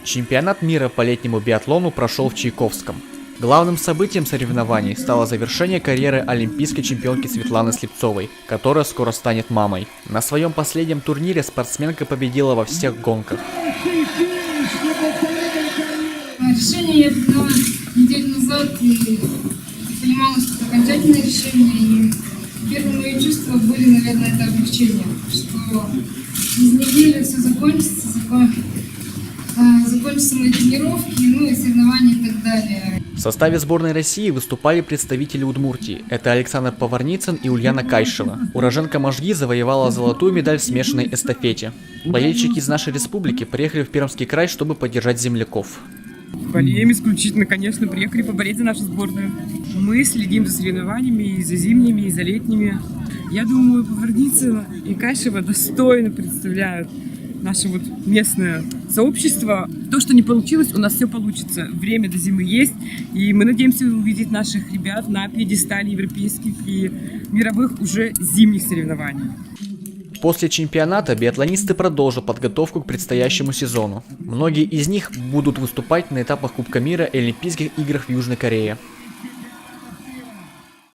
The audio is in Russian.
Чемпионат мира по летнему биатлону прошел в Чайковском. Главным событием соревнований стало завершение карьеры олимпийской чемпионки Светланы Слепцовой, которая скоро станет мамой. На своем последнем турнире спортсменка победила во всех гонках. Решение я приняла неделю назад и понимала, что это окончательное решение. И первые мои чувства были, наверное, это облегчение, что через неделю все закончится, закончатся мои тренировки, и соревнования и так далее. В составе сборной России выступали представители Удмуртии. Это Александр Поварницын и Ульяна Кайшева. Уроженка Можги завоевала золотую медаль в смешанной эстафете. Болельщики из нашей республики приехали в Пермский край, чтобы поддержать земляков. Болеем исключительно, конечно, приехали поболеть за нашу сборную. Мы следим за соревнованиями, и за зимними, и за летними. Я думаю, Поварницын и Кайшева достойно представляют наше местное сообщество. То, что не получилось, у нас все получится. Время до зимы есть, и мы надеемся увидеть наших ребят на пьедестале европейских и мировых уже зимних соревнований. После чемпионата биатлонисты продолжат подготовку к предстоящему сезону. Многие из них будут выступать на этапах Кубка мира и Олимпийских играх в Южной Корее.